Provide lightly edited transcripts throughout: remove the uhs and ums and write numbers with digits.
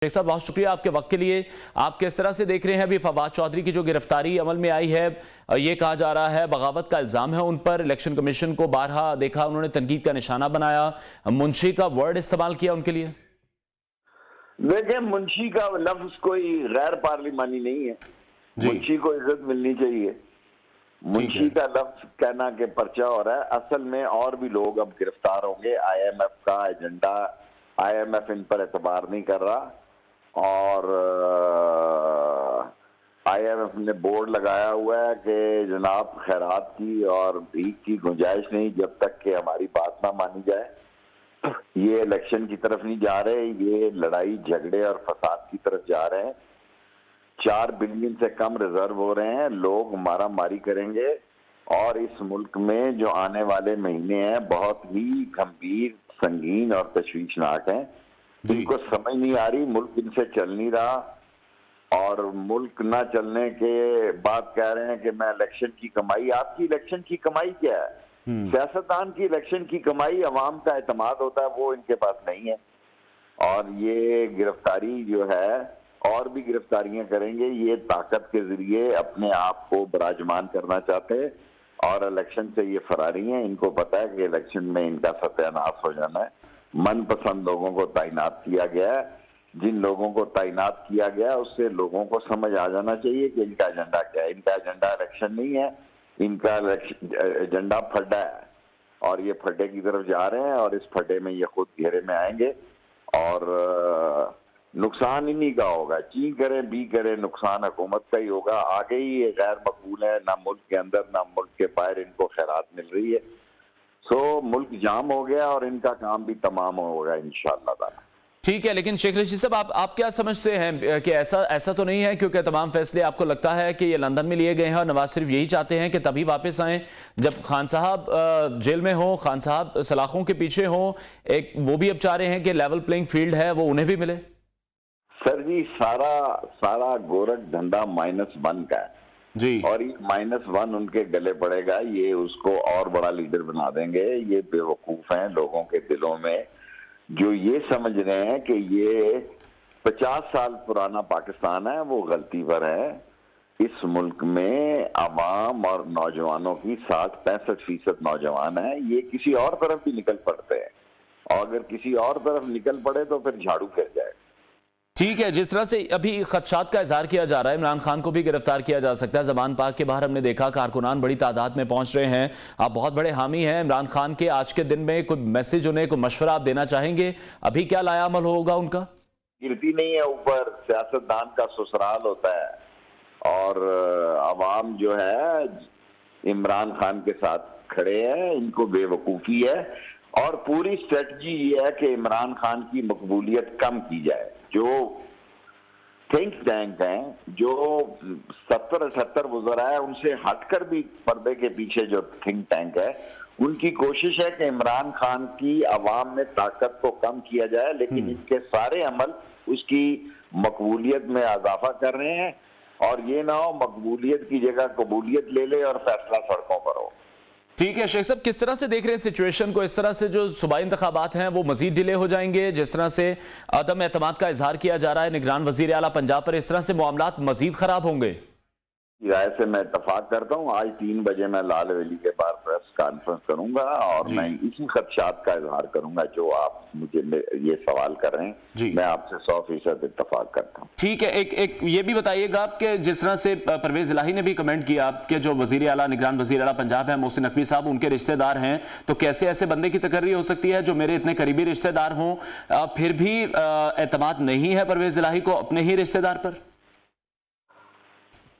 शेख साहब, बहुत शुक्रिया आपके वक्त के लिए। आप किस तरह से देख रहे हैं अभी फवाद चौधरी की जो गिरफ्तारी अमल में आई है? ये कहा जा रहा है बगावत का इल्जाम है उन पर। इलेक्शन कमीशन को बारहा देखा उन्होंने तनकीद का निशाना बनाया, मुंशी का वर्ड इस्तेमाल किया उनके लिए। देखिए, मुंशी का लफ्ज कोई गैर पार्लिमानी नहीं है। मुंशी को इज्जत मिलनी चाहिए। मुंशी का लफ्ज कहना के पर्चा हो रहा है। असल में और भी लोग अब गिरफ्तार होंगे। IMF का एजेंडा, IMF इन पर एतबार नहीं कर रहा और IMF ने बोर्ड लगाया हुआ है कि जनाब खैरात की और भीख की गुंजाइश नहीं जब तक कि हमारी बात ना मानी जाए। ये इलेक्शन की तरफ नहीं जा रहे, ये लड़ाई झगड़े और फसाद की तरफ जा रहे हैं। 4 बिलियन से कम रिजर्व हो रहे हैं, लोग मारा मारी करेंगे और इस मुल्क में जो आने वाले महीने हैं बहुत ही गंभीर, संगीन और तशवीशनाक हैं। इनको समझ नहीं आ रही, मुल्क इनसे चल नहीं रहा और मुल्क ना चलने के बाद कह रहे हैं कि मैं इलेक्शन की कमाई। आपकी इलेक्शन की कमाई क्या है? सियासतदान की इलेक्शन की कमाई अवाम का एतमाद होता है, वो इनके पास नहीं है। और ये गिरफ्तारी जो है, और भी गिरफ्तारियां करेंगे, ये ताकत के जरिए अपने आप को बराजमान करना चाहते हैं और इलेक्शन से ये फरारी हैं। इनको पता है कि इलेक्शन में इनका सत्यानाश हो जाना है। मनपसंद लोगों को तैनात किया गया है। जिन लोगों को तैनात किया गया उससे लोगों को समझ आ जाना चाहिए कि इनका एजेंडा क्या है। इनका एजेंडा इलेक्शन नहीं है, इनका एजेंडा फड्डा है और ये फड्डे की तरफ जा रहे हैं और इस फड्डे में ये खुद घेरे में आएंगे और नुकसान इन्हीं का होगा। ची करें बी करें, नुकसान हुकूमत का ही होगा। आगे ही ये गैर मकबूल है, ना मुल्क के अंदर ना मुल्क के बाहर इनको खैरात मिल रही है। सो मुल्क जाम हो गया और इनका काम भी तमाम होगा इंशाअल्लाह ताला। ठीक है, लेकिन शेख रशीद साहब, आप क्या समझते हैं कि ऐसा तो नहीं है? क्योंकि तमाम फैसले आपको लगता है कि ये लंदन में लिए गए हैं और नवाज शरीफ यही चाहते हैं कि तभी वापस आएं जब खान साहब जेल में हो, खान साहब सलाखों के पीछे हो। एक वो भी अब चाह रहे हैं कि लेवल प्लेइंग फील्ड है वो उन्हें भी मिले। सर जी, सारा गोरख धंधा -1 का है जी, और ये -1 उनके गले पड़ेगा। ये उसको और बड़ा लीडर बना देंगे। ये बेवकूफ हैं लोगों के दिलों में जो ये समझ रहे हैं कि ये 50 साल पुराना पाकिस्तान है, वो गलती पर है। इस मुल्क में आवाम और नौजवानों की 60-65% नौजवान है। ये किसी और तरफ भी निकल पड़ते हैं और अगर किसी और तरफ निकल पड़े तो फिर झाड़ू फिर जाए। ठीक है, जिस तरह से अभी खदशात का इजहार किया जा रहा है, इमरान खान को भी गिरफ्तार किया जा सकता है। ज़बान पाक के बाहर हमने देखा कारकुनान बड़ी तादाद में पहुंच रहे हैं। आप बहुत बड़े हामी हैं इमरान खान के। आज के दिन में कोई मैसेज उन्हें, कोई मशवरा आप देना चाहेंगे? अभी क्या लाया अमल होगा उनका? गिरती नहीं है ऊपर, सियासतदान का ससुराल होता है और अवाम जो है इमरान खान के साथ खड़े हैं। इनको बेवकूफ़ी है और पूरी स्ट्रेटजी ये है कि इमरान खान की मकबूलियत कम की जाए। जो थिंक टैंक हैं, जो 70-78 वज़रा है, उनसे हटकर भी पर्दे के पीछे जो थिंक टैंक है, उनकी कोशिश है कि इमरान खान की आवाम में ताकत को कम किया जाए, लेकिन इनके सारे अमल उसकी मकबूलियत में इजाफा कर रहे हैं और ये ना हो मकबूलियत की जगह कबूलियत ले ले और फैसला सड़कों पर हो। ठीक है शेख साहब, किस तरह से देख रहे हैं सिचुएशन को? इस तरह से जो सूबाई इंतखाबात हैं वो मजीद डिले हो जाएंगे, जिस तरह से अदम एतमाद का इजहार किया जा रहा है निगरान वजीर आला पंजाब पर, इस तरह से मामलात मजीद खराब होंगे? राय से मैं इत्तफाक करता हूँ। आज 3 बजे मैं लाल हवेली के बाहर प्रेस कॉन्फ्रेंस करूंगा और मैं इसी खदशात का इजहार करूंगा जो आप मुझे ये सवाल कर रहे हैं। मैं आपसे 100% इत्तफाक करता हूँ। ठीक है, एक ये भी बताइएगा कि जिस तरह से परवेज इलाही ने भी कमेंट किया आपके जो वजीर आला, निगरान वजीर आला पंजाब है मोहसिन नकवी साहब, उनके रिश्तेदार हैं, तो कैसे ऐसे बंदे की तकर्री हो सकती है जो मेरे इतने करीबी रिश्तेदार हों, फिर भी एतमाद नहीं है परवेज इलाही को अपने ही रिश्तेदार पर?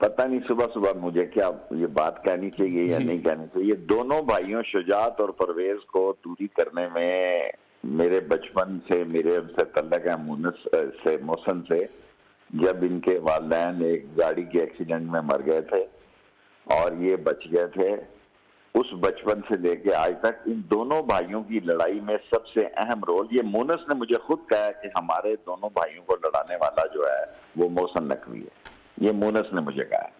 पता नहीं सुबह सुबह मुझे क्या ये बात कहनी चाहिए या नहीं कहनी चाहिए। दोनों भाइयों शुजात और परवेज को दूरी करने में मेरे बचपन से मेरे उनसे तल्लक है। मोहसिन से जब इनके वालिदैन एक गाड़ी के एक्सीडेंट में मर गए थे और ये बच गए थे, उस बचपन से लेके आज तक इन दोनों भाइयों की लड़ाई में सबसे अहम रोल ये मोहसिन ने मुझे खुद कहा है कि हमारे दोनों भाइयों को लड़ाने वाला जो है वो मोहसिन नकवी है। ये मोहसिन ने मुझे कहा है।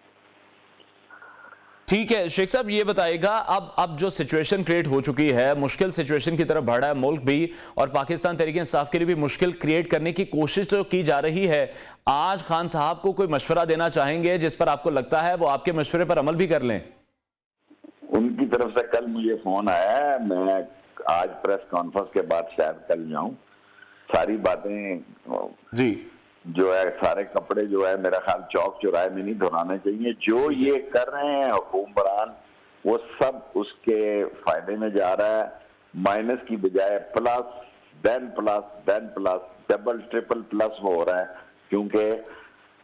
ठीक है शेख साहब, ये बताइएगा अब जो सिचुएशन क्रिएट हो चुकी है, मुश्किल सिचुएशन की तरफ बढ़ रहा है मुल्क भी, और पाकिस्तान तहरीक इंसाफ के लिए भी मुश्किल क्रिएट करने की कोशिश तो की जा रही है। आज खान साहब को कोई मशवरा देना चाहेंगे जिस पर आपको लगता है वो आपके मशवरे पर अमल भी कर लें? उनकी तरफ से कल मुझे फोन आया है, मैं आज प्रेस कॉन्फ्रेंस के बाद शायद कल जाऊं। सारी बातें जी जो है, सारे कपड़े जो है मेरा ख्याल चौक चौराहे में नहीं धुलाने चाहिए। जो ये कर रहे हैं हुक्मरान, वो सब उसके फायदे में जा रहा है। माइनस की बजाय plus then plus then plus double triple plus वो हो रहा है, क्योंकि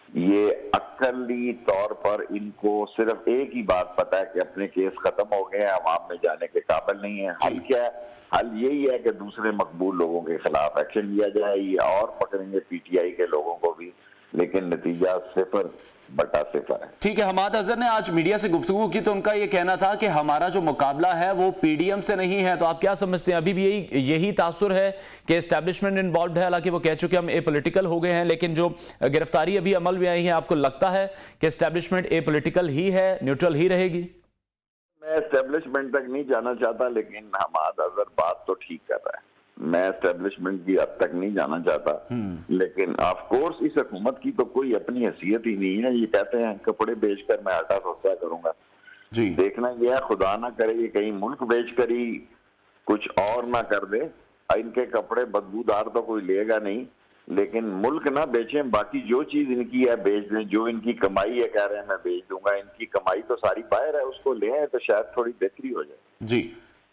ये अक्ली तौर पर इनको सिर्फ एक ही बात पता है कि अपने केस खत्म हो गए हैं, अवाम में जाने के काबिल नहीं है। हल क्या है? हल यही है कि दूसरे मकबूल लोगों के खिलाफ एक्शन लिया जाए, या और पकड़ेंगे पीटीआई के लोगों को भी, लेकिन नतीजा 0/0 है। ठीक है, हमाद अजहर ने आज मीडिया से गुफ्तगू की तो उनका ये कहना था कि हमारा जो मुकाबला है वो पीडीएम से नहीं है। तो आप क्या समझते हैं, अभी भी यही तासुर है कि एस्टैब्लिशमेंट इन्वॉल्व है? हालांकि वो कह चुके हम एपॉलिटिकल हो गए हैं, लेकिन जो गिरफ्तारी अभी अमल में आई है, आपको लगता है कि एस्टैब्लिशमेंट एपॉलिटिकल ही है, न्यूट्रल ही रहेगी? मैं एस्टेब्लिशमेंट तक नहीं जाना चाहता, लेकिन हमाद अजहर बात तो ठीक कर रहा है। मैं एस्टेब्लिशमेंट की हद तक नहीं जाना चाहता, लेकिन ऑफ कोर्स इस हुकूमत की तो कोई अपनी हैसियत ही नहीं है। ये कहते हैं कपड़े बेचकर मैं आटा सस्ता करूंगा जी। देखना यह है, खुदा ना करे ये कहीं मुल्क बेचकर ही कुछ और ना कर दे। इनके कपड़े बदबूदार तो कोई लेगा नहीं, लेकिन मुल्क ना बेचें, बाकी जो चीज इनकी है बेच दें। जो इनकी कमाई है कह रहे हैं मैं बेच दूंगा, इनकी कमाई तो सारी बाहर है, उसको ले आए तो शायद थोड़ी बेहतरी हो जाए। जी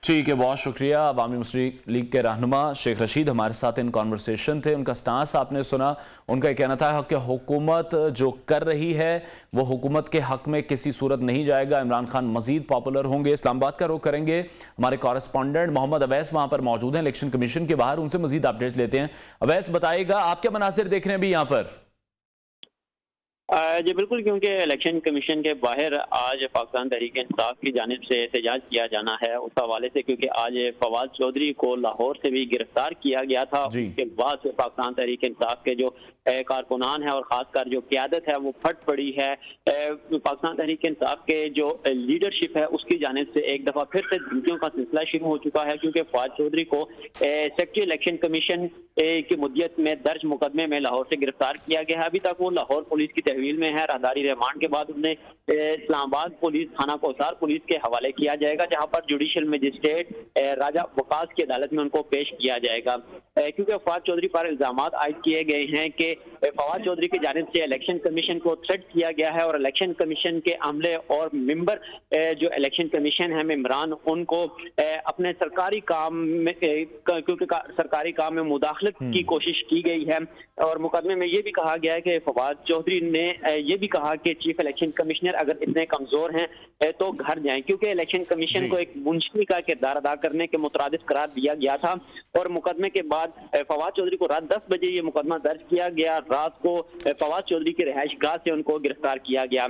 ठीक है, बहुत शुक्रिया। अवामी मुस्लिम लीग के रहनुमा शेख रशीद हमारे साथ इन कॉन्वर्सेशन थे। उनका स्टांस आपने सुना। उनका कहना था कि हुकूमत जो कर रही है वो हुकूमत के हक में किसी सूरत नहीं जाएगा। इमरान खान मजीद पॉपुलर होंगे। इस्लामाबाद का रुख करेंगे, हमारे कॉरेस्पॉन्डेंट मोहम्मद अवैस वहां पर मौजूद हैं इलेक्शन कमीशन के बाहर, उनसे मजीद अपडेट लेते हैं। अवैस बताइएगा, आप क्या मनासिर देख रहे हैं अभी यहाँ पर? जी बिल्कुल, क्योंकि इलेक्शन कमीशन के बाहर आज पाकिस्तान तहरीक इंसाफ की जानिब से एहतजाज किया जाना है उस हवाले से, क्योंकि आज फवाद चौधरी को लाहौर से भी गिरफ्तार किया गया था। उसके बाद से पाकिस्तान तहरीक इंसाफ के जो कारकुनान है और खासकर जो क्यादत है वो फट पड़ी है। पाकिस्तान तहरीक इंसाफ के जो लीडरशिप है उसकी जानिब से एक दफा फिर से धमकियों का सिलसिला शुरू हो चुका है, क्योंकि फवाद चौधरी को सेक्रेटरी इलेक्शन कमीशन की मुद्दत में दर्ज मुकदमे में लाहौर से गिरफ्तार किया गया है। अभी तक वो लाहौर पुलिस की तहवील में है। राहदारी रिमांड के बाद उन्हें इस्लामाबाद पुलिस थाना कोसार पुलिस के हवाले किया जाएगा, जहां पर जुडिशियल मजिस्ट्रेट राजा वकास की अदालत में उनको पेश किया जाएगा, क्योंकि फवाद चौधरी पर इल्जाम आयद किए गए हैं कि फवाद चौधरी की जानिब से इलेक्शन कमीशन को थ्रेट किया गया है और इलेक्शन कमीशन के अमले और मेंबर जो इलेक्शन कमीशन है मेंबरान, उनको अपने सरकारी काम में, क्योंकि सरकारी काम में मुदाखलत की कोशिश की गई है। और मुकदमे में ये भी कहा गया है कि फवाद चौधरी ने ये भी कहा कि चीफ इलेक्शन कमिश्नर अगर इतने कमजोर हैं तो घर जाएं, क्योंकि इलेक्शन कमीशन को एक मुंशी का किरदार अदा करने के मुतरादिफ करार दिया गया था। और मुकदमे के बाद फवाद चौधरी को रात 10 बजे ये मुकदमा दर्ज किया गया। रात को फवाद चौधरी की रिहाइश गाह से उनको गिरफ्तार किया गया।